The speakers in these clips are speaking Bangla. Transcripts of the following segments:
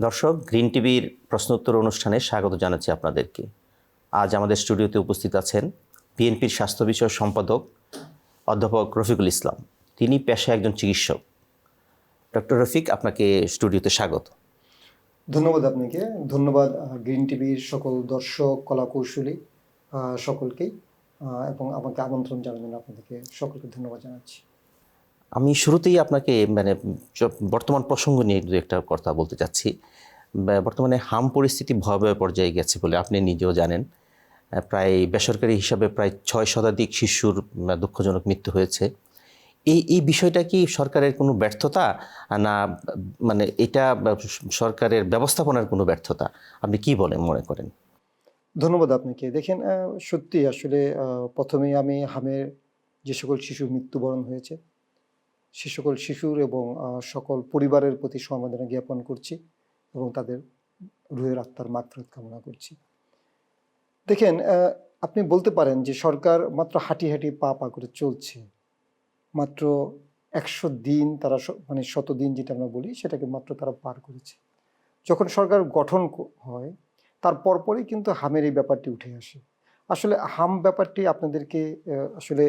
দর্শক, গ্রিন টিভির প্রশ্নোত্তর অনুষ্ঠানে স্বাগত জানাচ্ছি আপনাদেরকে। আজ আমাদের স্টুডিওতে উপস্থিত আছেন বিএনপির স্বাস্থ্য বিষয়ক সম্পাদক অধ্যাপক রফিকুল ইসলাম। তিনি পেশায় একজন চিকিৎসক। ডক্টর রফিক, আপনাকে স্টুডিওতে স্বাগত। ধন্যবাদ আপনাকে। ধন্যবাদ গ্রিন টিভির সকল দর্শক, কলাকৌশলী সকলকেই, এবং আমাকে আমন্ত্রণ জানানোর আপনাদেরকে সকলকে ধন্যবাদ জানাচ্ছি। আমি শুরুতেই আপনাকে বর্তমান প্রসঙ্গ নিয়ে দু একটা কথা বলতে চাচ্ছি। বর্তমানে হাম পরিস্থিতি ভয়াবহ পর্যায়ে গেছে বলে আপনি নিজেও জানেন। প্রায় বেসরকারি হিসাবে প্রায় 6 শতাধিক শিশুর দুঃখজনক মৃত্যু হয়েছে। এই বিষয়টা কি সরকারের কোনো ব্যর্থতা, না এটা সরকারের ব্যবস্থাপনার কোনো ব্যর্থতা? আপনি কি মনে করেন? ধন্যবাদ আপনাকে। দেখেন, সত্যি আসলে প্রথমেই আমি হামের যে সকল শিশুর মৃত্যুবরণ হয়েছে সে সকল শিশুর এবং সকল পরিবারের প্রতি সমবেদনা জ্ঞাপন করছি এবং তাদের রুহের আত্মার মাগফিরাত কামনা করছি। দেখেন, আপনি বলতে পারেন যে সরকার মাত্র হাঁটি হাঁটি পা পা করে চলছে। মাত্র 100 দিন তারা শত দিন যেটা আমরা বলি সেটাকে মাত্র তারা পার করেছে। যখন সরকার গঠন হয় তার পরপরই কিন্তু হামের এই ব্যাপারটি উঠে আসে। আসলে হাম ব্যাপারটি আপনাদেরকে আসলে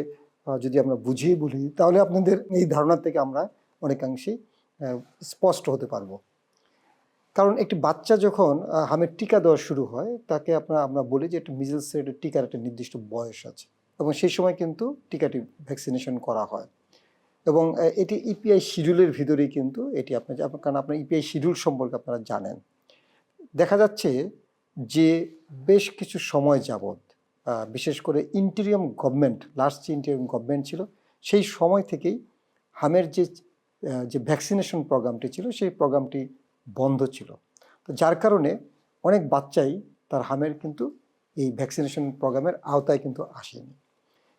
যদি আমরা বুঝিয়ে বলি তাহলে আপনাদের এই ধারণা থেকে আমরা অনেকাংশেই স্পষ্ট হতে পারবো। কারণ একটি বাচ্চা যখন হামের টিকা দেওয়া শুরু হয় তাকে আমরা বলি যে একটা মিজলসের টিকার একটা নির্দিষ্ট বয়স আছে এবং সেই সময় কিন্তু টিকাটি ভ্যাকসিনেশন করা হয় এবং এটি ইপিআই শিডিউলের ভিতরেই কিন্তু এটি কারণ আপনার ইপিআই শিডিউল সম্পর্কে আপনারা জানেন। দেখা যাচ্ছে যে বেশ কিছু সময় যাবৎ বিশেষ করে ইন্টেরিয়াম গভর্নমেন্ট, লাস্ট যে ইন্টেরিয়াম গভর্নমেন্ট ছিল সেই সময় থেকেই হামের যে ভ্যাকসিনেশন প্রোগ্রামটি ছিল সেই প্রোগ্রামটি বন্ধ ছিল। তো যার কারণে অনেক বাচ্চাই তার হামের কিন্তু এই ভ্যাকসিনেশন প্রোগ্রামের আওতায় কিন্তু আসেনি।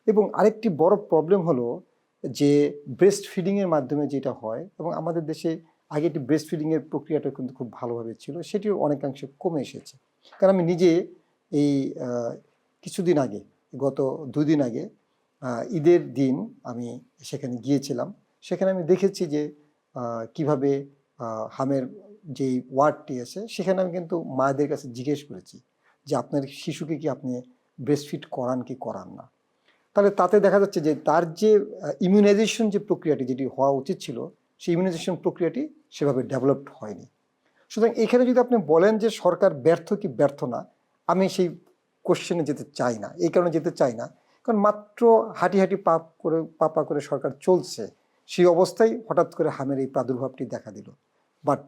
এবং আরেকটি বড় প্রবলেম হলো যে ব্রেস্ট ফিডিংয়ের মাধ্যমে যেটা হয়, এবং আমাদের দেশে আগে একটি ব্রেস্ট ফিডিংয়ের প্রক্রিয়াটা কিন্তু খুব ভালোভাবে ছিল, সেটিও অনেকাংশে কমে এসেছে। কারণ আমি নিজে এই কিছুদিন আগে, গত 2 দিন আগে ঈদের দিন আমি সেখানে গিয়েছিলাম। সেখানে আমি দেখেছি যে কিভাবে হামের যেই ওয়ার্ডটি আছে সেখানে আমি কিন্তু মায়েদের কাছে জিজ্ঞেস করেছি যে আপনার শিশুকে কি আপনি ব্রেস্ট ফিড করান কি করান না। তাহলে তাতে দেখা যাচ্ছে যে তার যে ইমিউনাইজেশন যে প্রক্রিয়াটি যেটি হওয়া উচিত ছিল সেই ইমিউনাইজেশন প্রক্রিয়াটি সেভাবে ডেভেলপড হয়নি। সুতরাং এখানে যদি আপনি বলেন যে সরকার ব্যর্থ কি ব্যর্থ না, আমি সেই কোশ্চেনে যেতে চাই না। এই কারণে যেতে চাই না কারণ মাত্র হাঁটি হাঁটি পা করে সরকার চলছে, সেই অবস্থায় হঠাৎ করে হামের এই প্রাদুর্ভাবটি দেখা দিল। বাট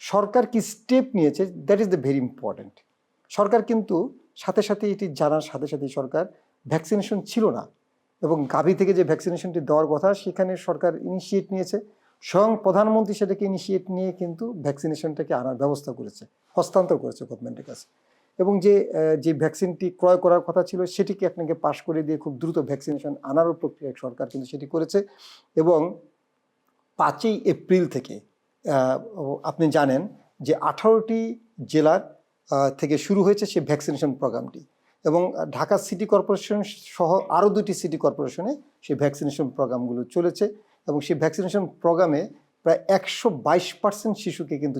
সরকার কি স্টেপ নিয়েছে, that is the very important. সরকার কিন্তু সাথে সাথে এটি জানার সাথে সাথেই সরকার ভ্যাকসিনেশন ছিল না এবং গাভী থেকে যে ভ্যাকসিনেশনটি দেওয়ার কথা সেখানে সরকার ইনিশিয়েট নিয়েছে, স্বয়ং প্রধানমন্ত্রী সেটাকে ইনিশিয়েট নিয়ে কিন্তু ভ্যাকসিনেশনটাকে আনার ব্যবস্থা করেছে, হস্তান্তর করেছে গভর্নমেন্টের কাছে। এবং যে ভ্যাকসিনটি ক্রয় করার কথা ছিল সেটিকে আপনাকে পাশ করে দিয়ে খুব দ্রুত ভ্যাকসিনেশন আনারও প্রক্রিয়া সরকার কিন্তু সেটি করেছে। এবং 5ই এপ্রিল থেকে আপনি জানেন যে 18টি জেলার থেকে শুরু হয়েছে সেই ভ্যাকসিনেশন প্রোগ্রামটি, এবং ঢাকা সিটি কর্পোরেশন সহ আরও 2টি সিটি কর্পোরেশনে সেই ভ্যাকসিনেশন প্রোগ্রামগুলো চলেছে। এবং সেই ভ্যাকসিনেশন প্রোগ্রামে প্রায় 122% শিশুকে কিন্তু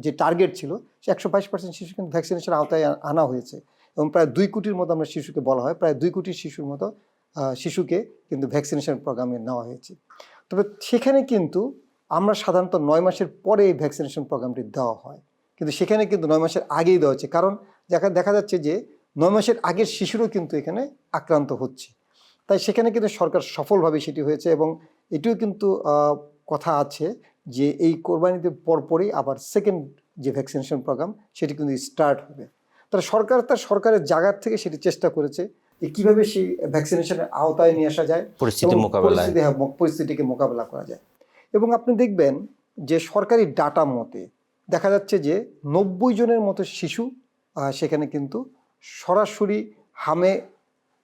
যে টার্গেট ছিল সে 122% শিশু কিন্তু ভ্যাকসিনেশন আওতায় আনা হয়েছে। এবং প্রায় 2 কোটির মতো আমরা শিশুকে বলা হয়, প্রায় 2 কোটি শিশুর মতো শিশুকে কিন্তু ভ্যাকসিনেশন প্রোগ্রামে নেওয়া হয়েছে। তবে সেখানে কিন্তু আমরা সাধারণত 9 মাসের পরে এই ভ্যাকসিনেশন প্রোগ্রামটি দেওয়া হয়, কিন্তু সেখানে কিন্তু 9 মাসের আগেই দেওয়া হচ্ছে। কারণ দেখা যাচ্ছে যে 9 মাসের আগের শিশুরও কিন্তু এখানে আক্রান্ত হচ্ছে। তাই সেখানে কিন্তু সরকার সফলভাবে সেটি হয়েছে। এবং এটিও কিন্তু কথা আছে যে এই কোরবানিতে পরপরই আবার সেকেন্ড যে ভ্যাকসিনেশন প্রোগ্রাম সেটি কিন্তু স্টার্ট হবে। তাহলে সরকার তার সরকারের জায়গার থেকে সেটি চেষ্টা করেছে যে কীভাবে সেই ভ্যাকসিনেশনের আওতায় নিয়ে আসা যায়, পরিস্থিতিকে মোকাবেলা করা যায়। এবং আপনি দেখবেন যে সরকারি ডাটা মতে দেখা যাচ্ছে যে 90 জনের মতো শিশু সেখানে কিন্তু সরাসরি হামে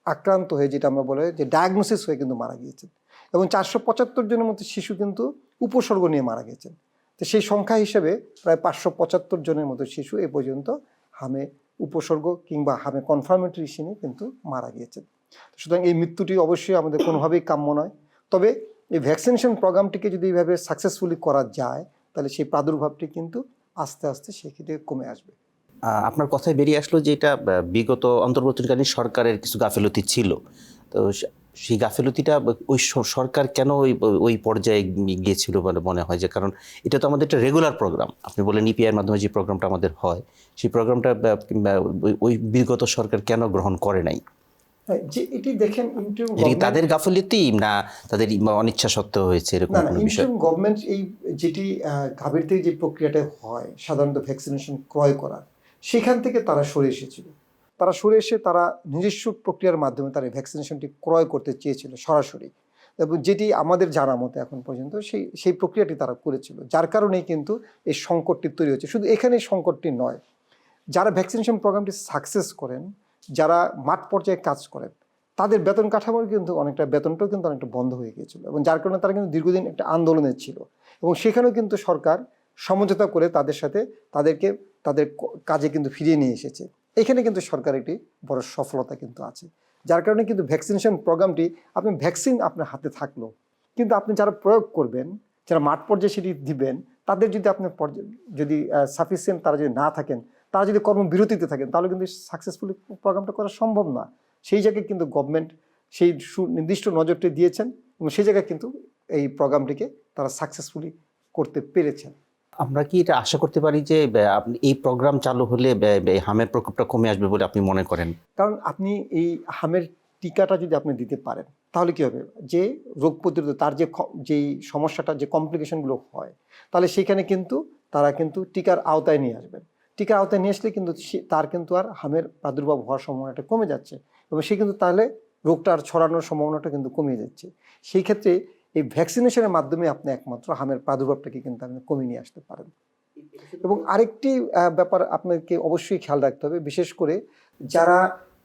আক্রান্ত হয়ে, যেটা আমরা বলে যে ডায়াগনোসিস হয়ে কিন্তু মারা গিয়েছেন। এবং 475 জনের মতো শিশু কিন্তু উপসর্গ নিয়ে মারা গেছেন। তো সেই সংখ্যা হিসেবে প্রায় 575 জনের মতো শিশু এ পর্যন্ত হামে উপসর্গ কিংবা হামে কনফার্মেটরি নিয়ে কিন্তু মারা গিয়েছেন। সুতরাং এই মৃত্যুটি অবশ্যই আমাদের কোনোভাবেই কাম্য নয়। তবে এই ভ্যাকসিনেশন প্রোগ্রামটিকে যদি এইভাবে সাকসেসফুলি করা যায় তাহলে সেই প্রাদুর্ভাবটি কিন্তু আস্তে আস্তে সেক্ষেত্রে কমে আসবে। আপনার কথায় বেরিয়ে আসলো যে এটা বিগত অন্তর্বর্তীকালীন সরকারের কিছু গাফিলতি ছিল। তো সেই গাফিলতিটা ওই সরকার কেন ওই পর্যায়ে গিয়েছিল বলে মনে হয়? যে কারণ এটা তো আমাদের একটা রেগুলার প্রোগ্রাম। আপনি বলেন ইপিআইয়ের মাধ্যমে যে প্রোগ্রামটা আমাদের হয়, সেই প্রোগ্রামটা কিংবা ওই বিগত সরকার কেন গ্রহণ করে নাই? হ্যাঁ, যে এটি দেখেন ইন্টারিম এটা কি গভর্নমেন্ট, তাদের গাফিলতি না তাদের অনিচ্ছা সত্ত্বেও হয়েছে এরকম না না, কোনো বিষয়? ইন্টারিম গভর্নমেন্ট এই যেটি গাভীর থেকে যে প্রক্রিয়াটা হয় সাধারণত ভ্যাকসিনেশন ক্রয় করা, সেখান থেকে তারা সরে এসেছিল। তারা সরে এসে তারা নিজস্ব প্রক্রিয়ার মাধ্যমে তারা ভ্যাকসিনেশনটি ক্রয় করতে চেয়েছিল সরাসরি, এবং যেটি আমাদের জানা মতে এখন পর্যন্ত সেই প্রক্রিয়াটি তারা করেছিল, যার কারণেই কিন্তু এই সংকটটি তৈরি হচ্ছে। শুধু এখানে সংকটটি নয়, যারা ভ্যাকসিনেশন প্রোগ্রামটি সাকসেস করেন, যারা মাঠ পর্যায়ে কাজ করেন, তাদের বেতন কাঠামোর কিন্তু বেতনটাও কিন্তু অনেকটা বন্ধ হয়ে গিয়েছিল, এবং যার কারণে তারা কিন্তু দীর্ঘদিন একটা আন্দোলনে ছিল, এবং সেখানেও কিন্তু সরকার সমঝোতা করে তাদের সাথে তাদেরকে তাদের কাজে কিন্তু ফিরিয়ে নিয়ে এসেছে। এখানে কিন্তু সরকার একটি বড় সফলতা কিন্তু আছে, যার কারণে কিন্তু ভ্যাকসিনেশন প্রোগ্রামটি, আপনি ভ্যাকসিন আপনার হাতে থাকলো, কিন্তু আপনি যারা প্রয়োগ করবেন, যারা মাঠ পর্যায়ে সেটি দিবেন, তাদের যদি আপনি যদি সাফিসিয়েন্ট তারা যদি না থাকেন, তারা যদি কর্মবিরতিতে থাকেন, তাহলে কিন্তু সাকসেসফুলি প্রোগ্রামটা করা সম্ভব না। সেই জায়গায় কিন্তু গভর্নমেন্ট সেই সুনির্দিষ্ট নজরটি দিয়েছেন, এবং সেই জায়গায় কিন্তু এই প্রোগ্রামটিকে তারা সাকসেসফুলি করতে পেরেছেন। আমরা কি এটা আশা করতে পারি যে আপনি এই প্রোগ্রাম চালু হলে হামের প্রকোপটা কমে আসবে বলে আপনি মনে করেন? কারণ আপনি এই হামের টিকাটা যদি আপনি দিতে পারেন, তাহলে কি হবে, যে রোগ প্রতিরোধ তার যেই সমস্যাটা, যে কমপ্লিকেশনগুলো হয়, তাহলে সেখানে কিন্তু তারা কিন্তু টিকার আওতায় নিয়ে আসবেন। টিকার আওতায় নিয়ে আসলে কিন্তু তার কিন্তু আর হামের প্রাদুর্ভাব হওয়ার সম্ভাবনাটা কমে যাচ্ছে, এবং সে কিন্তু তাহলে রোগটা আর ছড়ানোর সম্ভাবনাটা কিন্তু কমে যাচ্ছে। সেই ক্ষেত্রে এই ভ্যাকসিনেশনের মাধ্যমে আপনি একমাত্র হামের প্রাদুর্ভাবটাকে কিন্তু আপনি কমিয়ে নিয়ে আসতে পারেন। এবং আরেকটি ব্যাপার আপনাকে অবশ্যই খেয়াল রাখতে হবে, বিশেষ করে যারা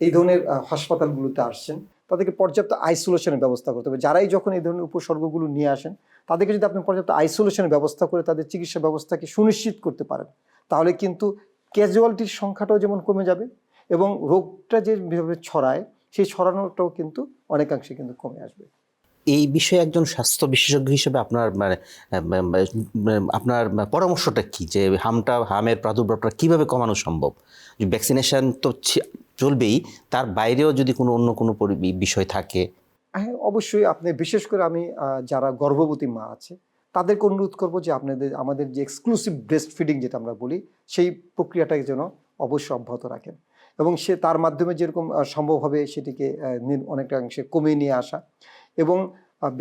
এই ধরনের হাসপাতালগুলোতে আসছেন, তাদেরকে পর্যাপ্ত আইসোলেশনের ব্যবস্থা করতে হবে। যারাই যখন এই ধরনের উপসর্গগুলো নিয়ে আসেন, তাদেরকে যদি আপনি পর্যাপ্ত আইসোলেশনের ব্যবস্থা করে তাদের চিকিৎসা ব্যবস্থাকে সুনিশ্চিত করতে পারেন, তাহলে কিন্তু ক্যাজুয়ালিটির সংখ্যাটাও যেমন কমে যাবে, এবং রোগটা যেভাবে ছড়ায় সেই ছড়ানোটাও কিন্তু অনেকাংশে কিন্তু কমে আসবে। এই বিষয়ে একজন স্বাস্থ্য বিশেষজ্ঞ হিসেবে আপনার আপনার পরামর্শটা কি, যে হামের প্রাদুর্ভাবটা কিভাবে কমানো সম্ভব? ভ্যাকসিনেশন তো চলবেই, তার বাইরেও যদি অন্য কোনো বিষয় থাকে। হ্যাঁ, অবশ্যই। আপনি বিশেষ করে আমি যারা গর্ভবতী মা আছে তাদেরকে অনুরোধ করব যে আমাদের যে এক্সক্লুসিভ ব্রেস্ট ফিডিং যেটা আমরা বলি, সেই প্রক্রিয়াটাকে যেন অবশ্যই অব্যাহত রাখেন, এবং তার মাধ্যমে যেরকম সম্ভব হবে সেটিকে অনেকটা অংশে কমিয়ে নিয়ে আসা, এবং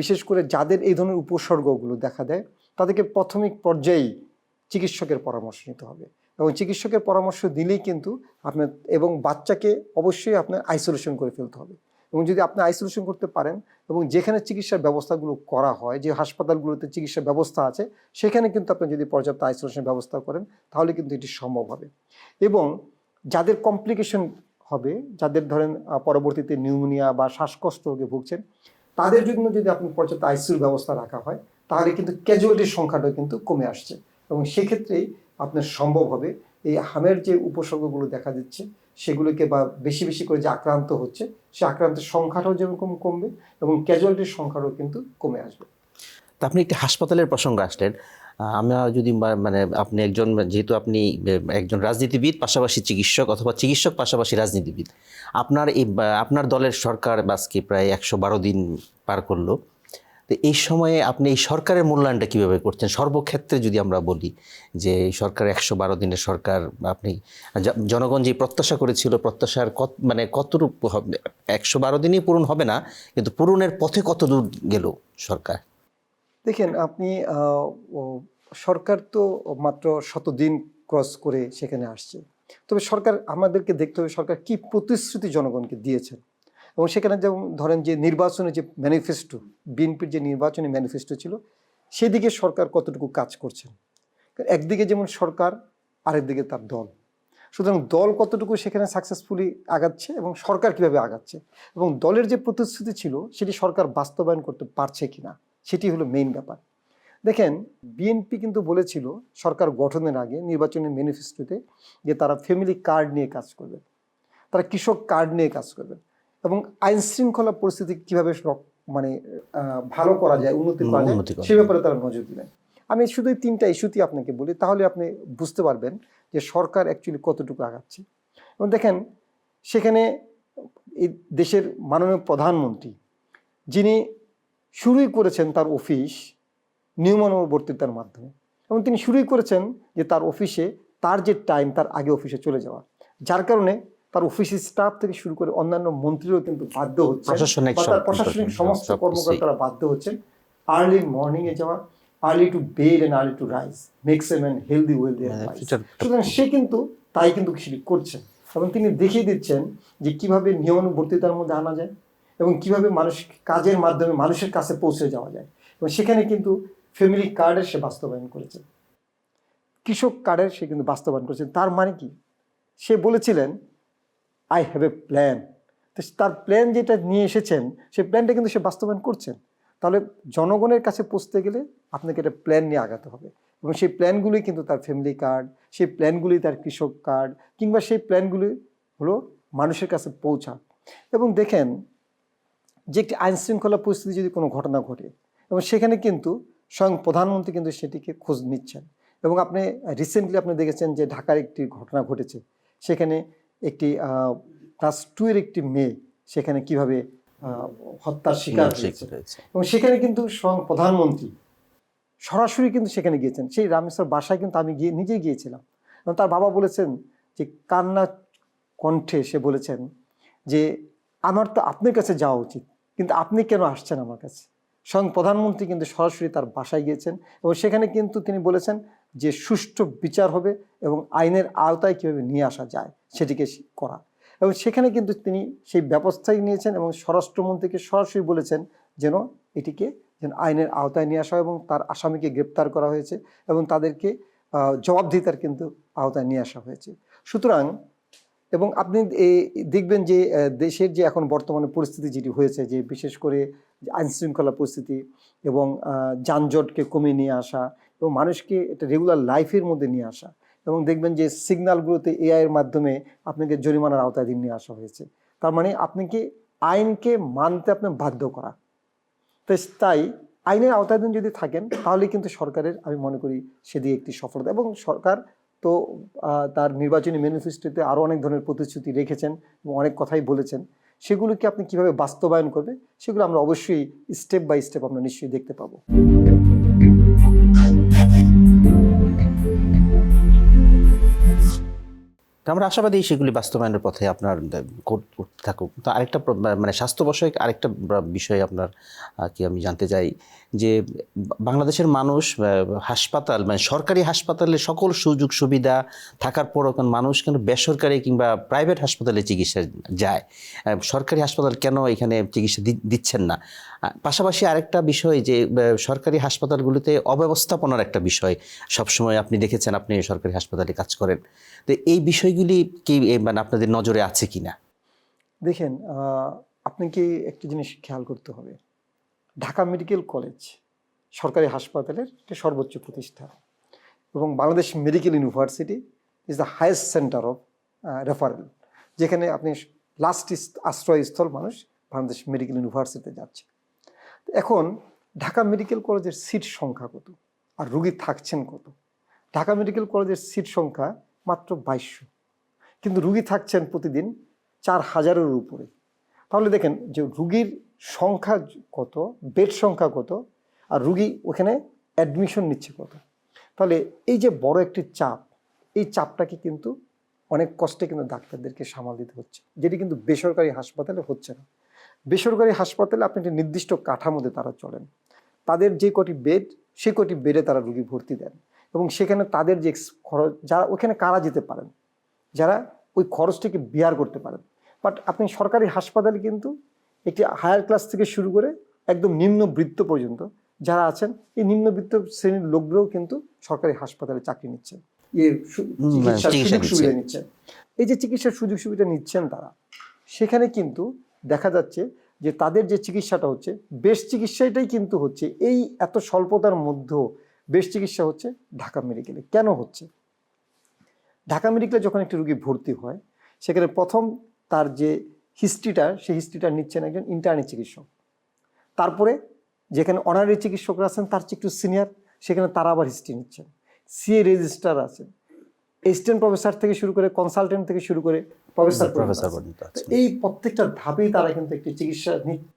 বিশেষ করে যাদের এই ধরনের উপসর্গগুলো দেখা দেয়, তাদেরকে প্রাথমিক পর্যায়েই চিকিৎসকের পরামর্শ নিতে হবে, এবং চিকিৎসকের পরামর্শ দিলেই কিন্তু আপনার, এবং বাচ্চাকে অবশ্যই আপনার আইসোলেশন করে ফেলতে হবে। এবং যদি আপনি আইসোলেশন করতে পারেন, এবং যেখানে চিকিৎসার ব্যবস্থাগুলো করা হয়, যে হাসপাতালগুলোতে চিকিৎসার ব্যবস্থা আছে, সেখানে কিন্তু আপনি যদি পর্যাপ্ত আইসোলেশন ব্যবস্থা করেন, তাহলে কিন্তু এটি সম্ভব হবে। এবং যাদের কমপ্লিকেশন হবে, যাদের ধরেন পরবর্তীতে নিউমোনিয়া বা শ্বাসকষ্ট রোগে ভুগছেন, তাদের জন্য যদি আপনি পর্যাপ্ত আইসিইউর ব্যবস্থা রাখা হয়, তাহলে কিন্তু ক্যাজুয়ালিটির সংখ্যাটা কিন্তু কমে আসছে, এবং সেক্ষেত্রেই আপনার সম্ভব হবে এই হামের যে উপসর্গগুলো দেখা দিচ্ছে সেগুলোকে, বা বেশি বেশি করে যে আক্রান্ত হচ্ছে, সে আক্রান্তের সংখ্যাটাও যেরকম কমবে, এবং ক্যাজুয়ালিটির সংখ্যাটাও কিন্তু কমে আসবে। তা আপনি একটি হাসপাতালের প্রসঙ্গ আসলেন। আমরা যদি আপনি যেহেতু আপনি একজন রাজনীতিবিদ পাশাপাশি চিকিৎসক, অথবা চিকিৎসক পাশাপাশি রাজনীতিবিদ, আপনার দলের সরকার আজকে প্রায় 112 দিন পার করলো। তো এই সময়ে আপনি এই সরকারের মূল্যায়নটা কীভাবে করছেন সর্বক্ষেত্রে? যদি আমরা বলি যে এই সরকার 112 দিনের সরকার, আপনি জনগণ যে প্রত্যাশা করেছিল, প্রত্যাশার কতটুকু হবে? 112 দিনই পূরণ হবে না, কিন্তু পূরণের পথে কত দূর গেল সরকার? দেখেন আপনি, সরকার তো মাত্র 100 দিন ক্রস করে সেখানে আসছে, তবে সরকার, আমাদেরকে দেখতে হবে সরকার কি প্রতিশ্রুতি জনগণকে দিয়েছেন, এবং সেখানে যেমন ধরেন যে নির্বাচনের যে ম্যানিফেস্টো, বিএনপির যে নির্বাচনী ম্যানিফেস্টো ছিল, সেদিকে সরকার কতটুকু কাজ করছেন। একদিকে যেমন সরকার, আরেকদিকে তার দল, সুতরাং দল কতটুকু সেখানে সাকসেসফুলি আগাচ্ছে, এবং সরকার কিভাবে আগাচ্ছে, এবং দলের যে প্রতিশ্রুতি ছিল সেটি সরকার বাস্তবায়ন করতে পারছে কিনা, সেটি হলো মেইন ব্যাপার। দেখেন, বিএনপি কিন্তু বলেছিল সরকার গঠনের আগে নির্বাচনী ম্যানিফেস্টোতে যে তারা ফ্যামিলি কার্ড নিয়ে কাজ করবে, তারা কৃষক কার্ড নিয়ে কাজ করবে, এবং আইন শৃঙ্খলা পরিস্থিতি কীভাবে ভালো করা যায়, উন্নতি করা যায়, সে ব্যাপারে তারা নজর দিলেন। আমি শুধু এই 3টা ইস্যুতেই আপনাকে বলি, তাহলে আপনি বুঝতে পারবেন যে সরকার অ্যাকচুয়ালি কতটুকু আগাচ্ছে। এবং দেখেন, সেখানে এই দেশের মাননীয় প্রধানমন্ত্রী, যিনি শুরুই করেছেন তার অফিস নিয়মানুবর্তিতার মাধ্যমে, এবং তিনি শুরুই করেছেন যে তার অফিসে তার যে টাইম, তার আগে অফিসে চলে যাওয়া, যার কারণে তার অফিসের স্টাফ থেকে শুরু করে অন্যান্য মন্ত্রীরাও কিন্তু বাধ্য হচ্ছে, তার প্রশাসনিক সমস্ত কর্মকর্তারা বাধ্য হচ্ছেন আর্লি মর্নিংয়ে যাওয়া, early to bed and early to rise makes a man healthy wealthy and wise. সুতরাং সে কিন্তু তাই কিন্তু সেটি করছেন, এবং তিনি দেখিয়ে দিচ্ছেন যে কিভাবে নিয়মানুবর্তিতার মধ্যে আনা যায় এবং কিভাবে মানুষ কাজের মাধ্যমে মানুষের কাছে পৌঁছে যাওয়া যায়। এবং সেখানে কিন্তু ফ্যামিলি কার্ডের সে বাস্তবায়ন করেছেন, কৃষক কার্ডের সে কিন্তু বাস্তবায়ন করেছেন। তার মানে কি, সে বলেছিলেন আই হ্যাভ এ প্ল্যান। তো তার প্ল্যান যেটা নিয়ে এসেছেন, সেই প্ল্যানটা কিন্তু সে বাস্তবায়ন করছেন। তাহলে জনগণের কাছে পৌঁছতে গেলে আপনাকে একটা প্ল্যান নিয়ে আগাতে হবে, এবং সেই প্ল্যানগুলি কিন্তু তার ফ্যামিলি কার্ড, সেই প্ল্যানগুলি তার কৃষক কার্ড, কিংবা সেই প্ল্যানগুলি হলো মানুষের কাছে পৌঁছা। এবং দেখেন যে একটি আইন শৃঙ্খলা পরিস্থিতি যদি কোনো ঘটনা ঘটে, এবং সেখানে কিন্তু স্বয়ং প্রধানমন্ত্রী কিন্তু সেটিকে খোঁজ নিচ্ছেন। এবং আপনি রিসেন্টলি আপনি দেখেছেন যে ঢাকার একটি ঘটনা ঘটেছে, সেখানে একটি ক্লাস 2 এর একটি মেয়ে সেখানে কিভাবে হত্যার শিকার হয়েছে, এবং সেখানে কিন্তু স্বয়ং প্রধানমন্ত্রী সরাসরি কিন্তু সেখানে গিয়েছেন। সেই রামেশ্বর বাসায় কিন্তু আমি নিজেই গিয়েছিলাম, এবং তার বাবা বলেছেন যে কান্না কণ্ঠে সে বলেছেন যে আমার তো আপনার কাছে যাওয়া উচিত, কিন্তু আপনি কেন আসছেন আমার কাছে। স্বয়ং প্রধানমন্ত্রী কিন্তু সরাসরি তার বাসায় গিয়েছেন, এবং সেখানে কিন্তু তিনি বলেছেন যে সুষ্ঠু বিচার হবে এবং আইনের আওতায় কীভাবে নিয়ে আসা যায় সেটিকে করা। এবং সেখানে কিন্তু তিনি সেই ব্যবস্থাই নিয়েছেন, এবং স্বরাষ্ট্রমন্ত্রীকে সরাসরি বলেছেন যেন এটিকে যেন আইনের আওতায় নিয়ে আসা হয়, এবং তার আসামিকে গ্রেপ্তার করা হয়েছে এবং তাদেরকে জবাবদিহিতার কিন্তু আওতায় নিয়ে আসা হয়েছে। সুতরাং এবং আপনি দেখবেন যে দেশের যে এখন বর্তমানে পরিস্থিতি যেটি হয়েছে, যে বিশেষ করে আইন শৃঙ্খলা পরিস্থিতি এবং যানজটকে কমিয়ে নিয়ে আসা এবং মানুষকে একটা রেগুলার লাইফের মধ্যে নিয়ে আসা, এবং দেখবেন যে সিগন্যালগুলোতে এআইয়ের মাধ্যমে আপনাকে জরিমানার আওতায় নিয়ে আসা হয়েছে। তার মানে আপনাকে আইনকে মানতে আপনি বাধ্য করা। তাই আইনের আওতাধীন যদি থাকেন তাহলে কিন্তু সরকারের, আমি মনে করি, সেদিকে একটি সফলতা। এবং সরকার তো তার নির্বাচনী ম্যানিফেস্টোতে আরও অনেক ধরনের প্রতিশ্রুতি রেখেছেন এবং অনেক কথাই বলেছেন। সেগুলোকে আপনি কিভাবে বাস্তবায়ন করবে সেগুলো আমরা অবশ্যই স্টেপ বাই স্টেপ আমরা নিশ্চয়ই দেখতে পাবো। আমরা আশাবাদী সেগুলি বাস্তবায়নের পথে আপনার থাকুক। তো আরেকটা মানে স্বাস্থ্য বিষয়ক আরেকটা বিষয় আপনার কি আমি জানতে চাই যে বাংলাদেশের মানুষ হাসপাতাল মানে সরকারি হাসপাতালে সকল সুযোগ সুবিধা থাকার পরও মানুষ কেন বেসরকারি কিংবা প্রাইভেট হাসপাতালে চিকিৎসা যায়, সরকারি হাসপাতাল কেন এখানে চিকিৎসা দিচ্ছেন না? পাশাপাশি আরেকটা বিষয় যে সরকারি হাসপাতালগুলিতে অব্যবস্থাপনার একটা বিষয় সবসময় আপনি দেখেছেন, আপনি সরকারি হাসপাতালে কাজ করেন, তো এই বিষয়গুলি কি মানে আপনাদের নজরে আছে কিনা? দেখেন, আপনাকে একটি জিনিস খেয়াল করতে হবে, ঢাকা মেডিকেল কলেজ সরকারি হাসপাতালের একটি সর্বোচ্চ প্রতিষ্ঠান, এবং Bangladesh medical university is the highest centre of referral, যেখানে আপনি লাস্ট আশ্রয়স্থল মানুষ বাংলাদেশ মেডিকেল ইউনিভার্সিটিতে যাচ্ছে। এখন ঢাকা মেডিকেল কলেজের সিট সংখ্যা কত আর রুগী থাকছেন কত? ঢাকা মেডিকেল কলেজের সিট সংখ্যা মাত্র 2200, কিন্তু রুগী থাকছেন প্রতিদিন 4000-এর উপরে। তাহলে দেখেন যে রুগীর সংখ্যা কত, বেড সংখ্যা কত, আর রুগী ওখানে অ্যাডমিশন নিচ্ছে কত। তাহলে এই যে বড় একটি চাপ, এই চাপটাকে কিন্তু অনেক কষ্টে কিন্তু ডাক্তারদেরকে সামাল দিতে হচ্ছে, যেটি কিন্তু বেসরকারি হাসপাতালে হচ্ছে না। বেসরকারি হাসপাতালে আপনি একটি নির্দিষ্ট কাঠামোতে তারা চলেন, তাদের যে কটি বেড সে কটি বেডে তারা রুগী ভর্তি দেন, এবং সেখানে তাদের যে খরচ, যারা ওখানে কারা যেতে পারেন, যারা ওই খরচটিকে বিয়ার করতে পারেন। বাট আপনি সরকারি হাসপাতালে কিন্তু একটি হায়ার ক্লাস থেকে শুরু করে একদম নিম্নবিত্ত পর্যন্ত যারা আছেন, এই নিম্নবিত্ত শ্রেণীর লোকগুলোও কিন্তু সরকারি হাসপাতালে চাকরি নিচ্ছেন, সুযোগ সুবিধা নিচ্ছেন। এই যে চিকিৎসার সুযোগ সুবিধা নিচ্ছেন তারা, সেখানে কিন্তু দেখা যাচ্ছে যে তাদের যে চিকিৎসাটা হচ্ছে, বেস্ট চিকিৎসাটাই কিন্তু হচ্ছে এই এত স্বল্পতার মধ্যেও বেস্ট চিকিৎসা হচ্ছে ঢাকা মেডিকেলে। কেন হচ্ছে? ঢাকা মেডিকেলে যখন একটি রোগী ভর্তি হয়, সেখানে প্রথম তার যে হিস্ট্রিটা, সেই হিস্ট্রিটা নিচ্ছেন একজন ইন্টার্নি চিকিৎসক। তারপরে যেখানে অনারারি চিকিৎসকরা আছেন তার চেয়ে একটু সিনিয়র, সেখানে তারা আবার হিস্ট্রি নিচ্ছেন, সিএ রেজিস্ট্রার আছেন, অ্যাসিস্ট্যান্ট প্রফেসর থেকে শুরু করে কনসালটেন্ট থেকে শুরু করে প্রফেসর পর্যন্ত আছে। এই প্রত্যেকটা ধাপেই তারা কিন্তু একটি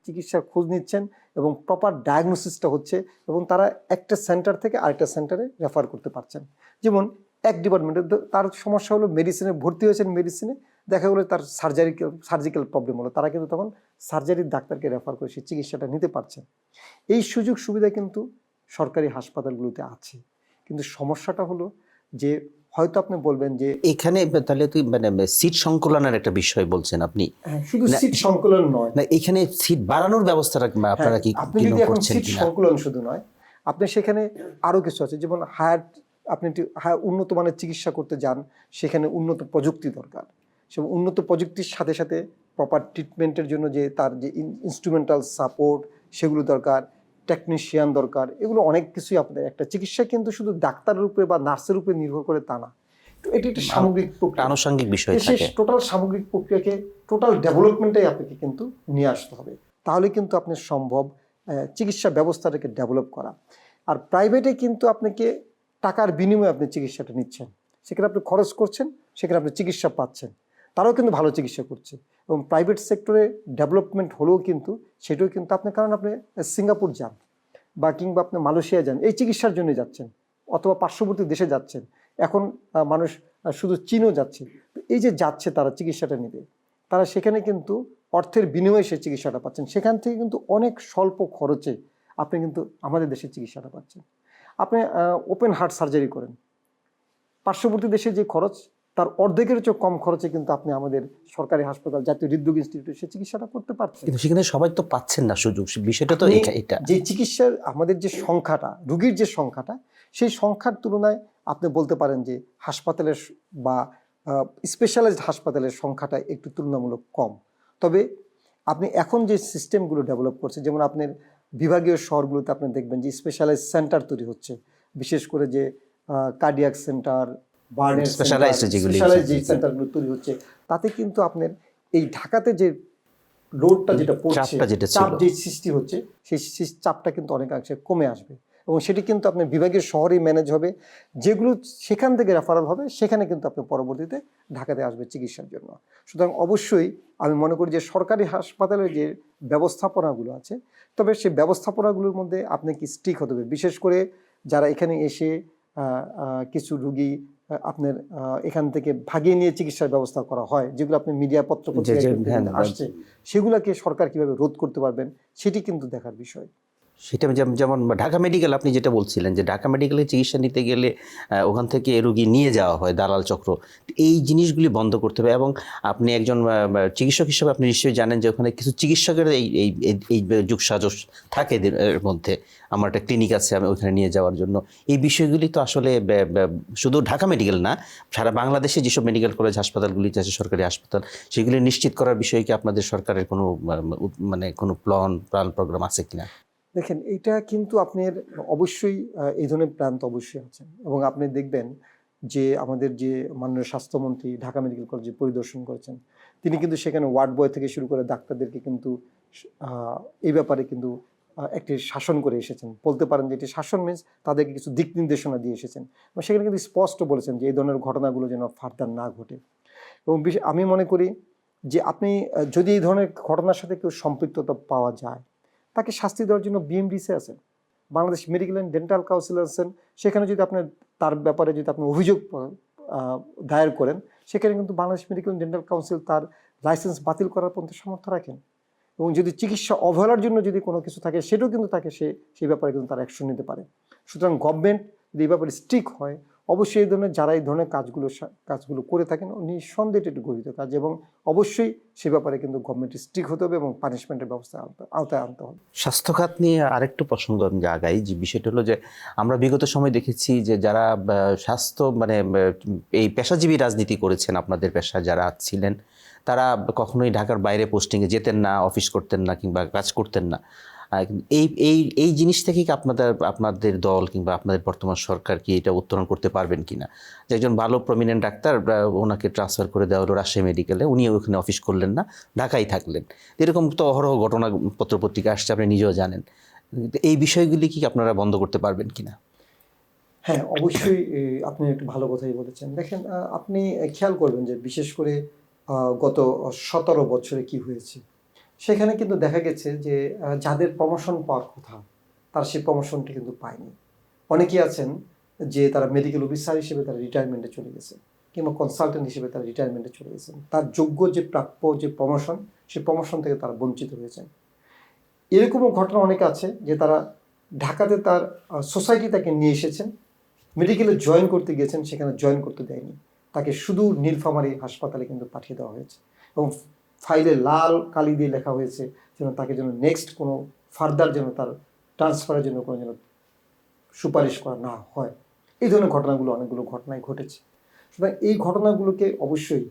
চিকিৎসার খোঁজ নিচ্ছেন এবং প্রপার ডায়াগনোসিসটা হচ্ছে, এবং তারা একটা সেন্টার থেকে আরেকটা সেন্টারে রেফার করতে পারছেন। যেমন এক ডিপার্টমেন্টে তার সমস্যা হলো মেডিসিনে ভর্তি হয়েছেন, মেডিসিনে দেখা গেলো তার সার্জিক্যাল প্রবলেম হলো, তারা কিন্তু তখন সার্জারির ডাক্তারকে রেফার করে সেই চিকিৎসাটা নিতে পারছেন। এই সুযোগ সুবিধা কিন্তু সরকারি হাসপাতালগুলোতে আছে, কিন্তু সমস্যাটা হলো যে হয়তো আপনি বলবেন যে এখানে তাহলে তুই মানে সিট সংকুলনের একটা বিষয় বলছেন আপনি, শুধু সিট সংকুলন নয়, না এখানে সিট বাড়ানোর ব্যবস্থাটা আপনারা কি আপনি যদি এখন করছেন সিট কিনা? সংকুলন শুধু নয়, আপনি সেখানে আরো কিছু আছে, যেমন আপনি উন্নত মানের চিকিৎসা করতে যান, সেখানে উন্নত প্রযুক্তি দরকার, সেই উন্নত প্রযুক্তির সাথে সাথে প্রপার ট্রিটমেন্টের জন্য যে তার যে ইনস্ট্রুমেন্টাল সাপোর্ট সেগুলো দরকার, টেকনিশিয়ান দরকার, এগুলো অনেক কিছুই আপনাদের একটা চিকিৎসা কিন্তু শুধু ডাক্তারের উপরে বা নার্সের উপরে নির্ভর করে তা না, এটি একটা সামগ্রিক প্রক্রিয়া, আনুষঙ্গিক বিষয় সেই থাকে। টোটাল সামগ্রিক প্রক্রিয়াকে টোটাল ডেভেলপমেন্টে আপনাকে কিন্তু নিয়ে আসতে হবে, তাহলে কিন্তু আপনার সম্ভব চিকিৎসা ব্যবস্থাটাকে ডেভেলপ করা। আর প্রাইভেটে কিন্তু আপনাকে টাকার বিনিময়ে আপনি চিকিৎসাটা নিচ্ছেন, সেখানে আপনি খরচ করছেন, সেখানে আপনি চিকিৎসা পাচ্ছেন, তারাও কিন্তু ভালো চিকিৎসা করছে। এবং প্রাইভেট সেক্টরে ডেভেলপমেন্ট হলেও কিন্তু সেটাও কিন্তু আপনি, কারণ আপনি সিঙ্গাপুর যান বা কিংবা আপনি মালয়েশিয়া যান, এই চিকিৎসার জন্য যাচ্ছেন, অথবা পার্শ্ববর্তী দেশে যাচ্ছেন, এখন মানুষ শুধু চীনও যাচ্ছে, এই যে যাচ্ছে তারা চিকিৎসাটা নিতে, তারা সেখানে কিন্তু অর্থের বিনিময়ে সেই চিকিৎসাটা পাচ্ছেন, সেখান থেকে কিন্তু অনেক স্বল্প খরচে আপনি কিন্তু আমাদের দেশে চিকিৎসাটা পাচ্ছেন। আপনি ওপেন হার্ট সার্জারি করেন, পার্শ্ববর্তী দেশে যে খরচ তার অর্ধেকের চেয়ে কম খরচে কিন্তু আপনি আমাদের সরকারি হাসপাতাল, জাতীয় হৃদরোগ ইনস্টিটিউটে সে চিকিৎসাটা করতে পারছেন। কিন্তু সেখানে সবাই তো পাচ্ছেন না সুযোগ, বিষয়টা তো এটা যে চিকিৎসার আমাদের যে সংখ্যাটা, রোগীর যে সংখ্যাটা, সেই সংখ্যার তুলনায় আপনি বলতে পারেন যে হাসপাতালের বা স্পেশালাইজড হাসপাতালের সংখ্যাটা একটু তুলনামূলক কম। তবে আপনি এখন যে সিস্টেমগুলো ডেভেলপ করছে, যেমন আপনার বিভাগীয় শহরগুলোতে আপনি দেখবেন যে স্পেশালাইজড সেন্টার তৈরি হচ্ছে, বিশেষ করে যে কার্ডিয়াক সেন্টার, বার্নের Specialized যেগুলি যে সেন্টারগুলো তৈরি হচ্ছে, তাতে কিন্তু আপনার এই ঢাকাতে যে লোডটা যেটা পড়ছে, চাপটা যেটা ছিল, চাপ যে সৃষ্টি হচ্ছে, সেই চাপটা কিন্তু অনেকাংশে কমে আসবে, এবং সেটি কিন্তু আপনার বিভাগীয় শহরেই ম্যানেজ হবে, যেগুলো সেখান থেকে রেফারেল হবে সেখানে কিন্তু আপনি পরবর্তীতে ঢাকাতে আসবে চিকিৎসার জন্য। সুতরাং অবশ্যই আমি মনে করি যে সরকারি হাসপাতালের যে ব্যবস্থাপনাগুলো আছে, তবে সেই ব্যবস্থাপনাগুলোর মধ্যে আপনি কি স্ট্রিক হতে হবে, বিশেষ করে যারা এখানে এসে কিছু রুগী আপনার এখান থেকে ভাগিয়ে নিয়ে চিকিৎসার ব্যবস্থা করা হয়, যেগুলো আপনি মিডিয়া পত্রপত্রিকায় আসছে, সেগুলোকে সরকার কিভাবে রোধ করতে পারবেন সেটি কিন্তু দেখার বিষয়। সেটা যেমন ঢাকা মেডিকেল, আপনি যেটা বলছিলেন যে ঢাকা মেডিকেলে চিকিৎসা নিতে গেলে ওখান থেকে রোগী নিয়ে যাওয়া হয়, দালাল চক্র, এই জিনিসগুলি বন্ধ করতে হবে। এবং আপনি একজন চিকিৎসক হিসেবে আপনি নিশ্চয়ই জানেন যে ওখানে কিছু চিকিৎসকের এই যুগসাজশ থাকে এর মধ্যে। আমার একটা ক্লিনিক আছে, আমি ওইখানে নিয়ে যাওয়ার জন্য। এই বিষয়গুলি তো আসলে শুধু ঢাকা মেডিকেল না, সারা বাংলাদেশে যেসব মেডিকেল কলেজ হাসপাতালগুলিতে আছে, সরকারি হাসপাতাল, সেগুলি নিশ্চিত করার বিষয়ে কি আপনাদের সরকারের কোনো কোনো প্ল্যান প্রোগ্রাম আছে কিনা? দেখেন, এটা কিন্তু আপনার অবশ্যই এই ধরনের প্ল্যান তো অবশ্যই আছে, এবং আপনি দেখবেন যে আমাদের যে মাননীয় স্বাস্থ্যমন্ত্রী ঢাকা মেডিকেল কলেজে পরিদর্শন করেছেন, তিনি কিন্তু সেখানে ওয়ার্ড বয় থেকে শুরু করে ডাক্তারদেরকে কিন্তু এই ব্যাপারে কিন্তু একটি শাসন করে এসেছেন, বলতে পারেন যে এটি শাসন মিন্স তাদেরকে কিছু দিক নির্দেশনা দিয়ে এসেছেন, এবং সেখানে কিন্তু স্পষ্ট বলেছেন যে এই ধরনের ঘটনাগুলো যেন ফার্দার না ঘটে। এবং আমি মনে করি যে আপনি যদি এই ধরনের ঘটনার সাথে কেউ সম্পৃক্ততা পাওয়া যায়, তাকে শাস্তি দেওয়ার জন্য বিএমডিসি আছেন, Bangladesh medical and dental council আছেন, সেখানে যদি আপনার তার ব্যাপারে যদি আপনি অভিযোগ দায়ের করেন, সেখানে কিন্তু Bangladesh medical and dental council তার লাইসেন্স বাতিল করার পর্যন্ত সামর্থ্য রাখেন। এবং যদি চিকিৎসা অবহেলার জন্য যদি কোনো কিছু থাকে, সেটাও কিন্তু তাকে সেই ব্যাপারে কিন্তু তার অ্যাকশন নিতে পারে। সুতরাং গভর্নমেন্ট যদি এই ব্যাপারে স্ট্রিক্ট হয়, অবশ্যই এই ধরনের যারা এই ধরনের কাজগুলো করে থাকেন নিঃসন্দেহে একটি গঠিত কাজ, এবং অবশ্যই সে ব্যাপারে কিন্তু গভর্নমেন্ট স্ট্রিক্ট হতে হবে এবং পানিশমেন্টের ব্যবস্থা আওতায় আনতে হবে। স্বাস্থ্যখাত নিয়ে আরেকটু প্রসঙ্গ আমি আগাই, যে বিষয়টা হলো যে আমরা বিগত সময় দেখেছি যে যারা স্বাস্থ্য এই পেশাজীবী রাজনীতি করেছেন, আপনাদের পেশা যারা ছিলেন, তারা কখনোই ঢাকার বাইরে পোস্টিংয়ে যেতেন না, অফিস করতেন না, কিংবা কাজ করতেন না। এই জিনিস থেকে কি আপনাদের দল কিংবা আপনাদের বর্তমান সরকার কি এটা উত্তরণ করতে পারবেন কিনা, যে একজন ভালো প্রমিনেন্ট ডাক্তার, ওনাকে ট্রান্সফার করে দেওয়া হলো রাজশাহী মেডিকেলে, উনি ওখানে অফিস করলেন না, ঢাকায় থাকলেন। এরকম তো অহরহ ঘটনা পত্রপত্রিকা আসছে, আপনি নিজেও জানেন। এই বিষয়গুলি কি আপনারা বন্ধ করতে পারবেন কিনা? হ্যাঁ, অবশ্যই আপনি একটু ভালো কথাই বলেছেন। দেখেন, আপনি খেয়াল করবেন যে বিশেষ করে গত ১৭ বছরে কি হয়েছে। সেখানে কিন্তু দেখা গেছে যে যাদের প্রমোশন পাওয়ার কথা, তারা সেই প্রমোশনটি কিন্তু পায়নি। অনেকেই আছেন যে তারা মেডিকেল অফিসার হিসেবে তারা রিটায়ারমেন্টে চলে গেছে, কিংবা কনসালটেন্ট হিসেবে তারা রিটায়ারমেন্টে চলে গেছেন। তার যোগ্য যে প্রাপ্য যে প্রমোশন, সেই প্রমোশন থেকে তারা বঞ্চিত হয়েছেন। এরকমও ঘটনা অনেক আছে যে তারা ঢাকাতে তার সোসাইটি তাকে নিয়ে এসেছেন, মেডিকেলে জয়েন করতে গিয়েছেন, সেখানে জয়েন করতে দেয়নি, তাকে শুধু নীলফামারী হাসপাতালে কিন্তু পাঠিয়ে দেওয়া হয়েছে এবং ফাইলে লাল কালি দিয়ে লেখা হয়েছে যেন তাকে যেন নেক্সট কোনো ফার্দার যেন তার ট্রান্সফারের জন্য কোনো যেন সুপারিশ করা না হয়। এই ধরনের ঘটনাগুলো অনেকগুলো ঘটনায় ঘটেছে। সুতরাং এই ঘটনাগুলোকে অবশ্যই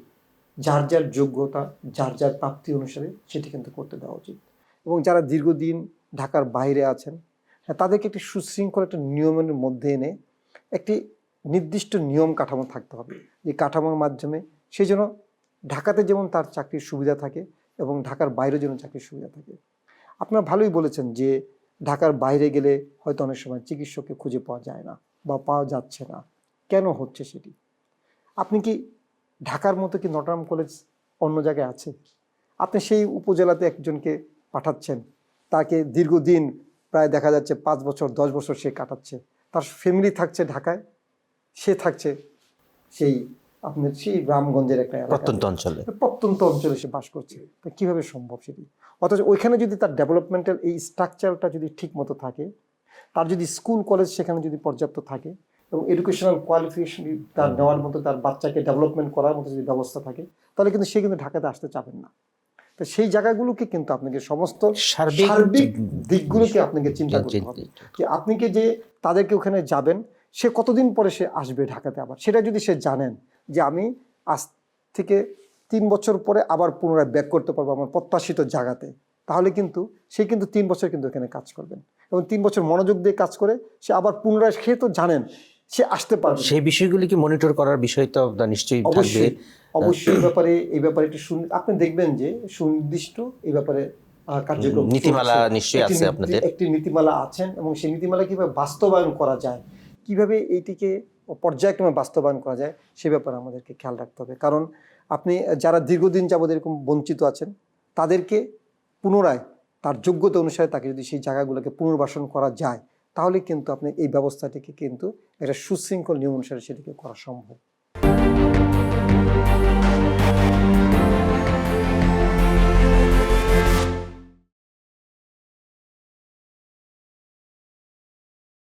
যার যার যোগ্যতা, যার যার প্রাপ্তি অনুসারে সেটি কিন্তু করতে দেওয়া উচিত। এবং যারা দীর্ঘদিন ঢাকার বাইরে আছেন, হ্যাঁ, তাদেরকে একটি সুশৃঙ্খল একটা নিয়মের মধ্যে এনে একটি নির্দিষ্ট নিয়ম কাঠামো থাকতে হবে, যে কাঠামোর মাধ্যমে সে যেন ঢাকাতে যেমন তার চাকরির সুবিধা থাকে এবং ঢাকার বাইরে যেন চাকরির সুবিধা থাকে। আপনারা ভালোই বলেছেন যে ঢাকার বাইরে গেলে হয়তো অনেক সময় চিকিৎসককে খুঁজে পাওয়া যায় না বা পাওয়া যাচ্ছে না। কেন হচ্ছে সেটি? আপনি কি ঢাকার মতো কি নটরডেম কলেজ অন্য জায়গায় আছে? আপনি সেই উপজেলাতে একজনকে পাঠাচ্ছেন, তাকে দীর্ঘদিন প্রায় দেখা যাচ্ছে 5 বছর 10 বছর সে কাটাচ্ছে, তার ফ্যামিলি থাকছে ঢাকায়, সে থাকছে সেই আপনার সেই গ্রামগঞ্জের একটা প্রত্যন্ত এলাকাতে, অঞ্চলে। প্রত্যন্ত অঞ্চলে সে বাস করছে। তা কীভাবে সম্ভব সেটি? অথচ ওইখানে যদি তার ডেভেলপমেন্টাল এই স্ট্রাকচারটা যদি ঠিক মতো থাকে, তার যদি স্কুল কলেজ সেখানে যদি পর্যাপ্ত থাকে এবং এডুকেশনাল কোয়ালিফিকেশন তার নেওয়ার মতো, তার বাচ্চাকে ডেভেলপমেন্ট করার মতো যদি ব্যবস্থা থাকে, তাহলে কিন্তু সে কিন্তু ঢাকাতে আসতে চাবেন না। তো সেই জায়গাগুলোকে কিন্তু আপনাকে সমস্ত সার্বিক দিকগুলোকে আপনাকে চিন্তা করতে হবে, যে আপনি কি যে তাদেরকে ওখানে যাবেন, সে কতদিন পরে সে আসবে ঢাকাতে আবার, সেটা যদি সে জানেন যে আমি আজ থেকে 3 বছর পরে আবার পুনরায় ব্যাক করতে পারবো আমার প্রত্যাশিত জায়গাতে, তাহলে কিন্তু সে কিন্তু 3 বছর কিন্তু এখানে কাজ করবেন এবং 3 বছর মনোযোগ দিয়ে কাজ করে সে আবার পুনরায়, সে তো জানেন সে আসতে পারবে। সেই বিষয়গুলিকে মনিটর করার বিষয় তো নিশ্চয়ই থাকবে। অবশ্যই এই ব্যাপারে একটু আপনি দেখবেন যে সুনির্দিষ্ট এই ব্যাপারে কার্যক্রম নীতিমালা চলছে। নিশ্চয়ই আছে আপনাদের। একটি নীতিমালা আছেন এবং সেই নীতিমালা কিভাবে বাস্তবায়ন করা যায়, কিভাবে এইটিকে পর্যায়ক্রমে বাস্তবায়ন করা যায়, সে ব্যাপারে আমাদেরকে খেয়াল রাখতে হবে। কারণ আপনি যারা দীর্ঘদিন যাবৎ এরকম বঞ্চিত আছেন, তাদেরকে পুনরায় তার যোগ্যতা অনুসারে তাকে যদি সেই জায়গাগুলোকে পুনর্বাসন করা যায়, তাহলে কিন্তু আপনি এই ব্যবস্থাটিকে কিন্তু একটা সুশৃঙ্খল নিয়ম অনুসারে সেটিকে করা সম্ভব।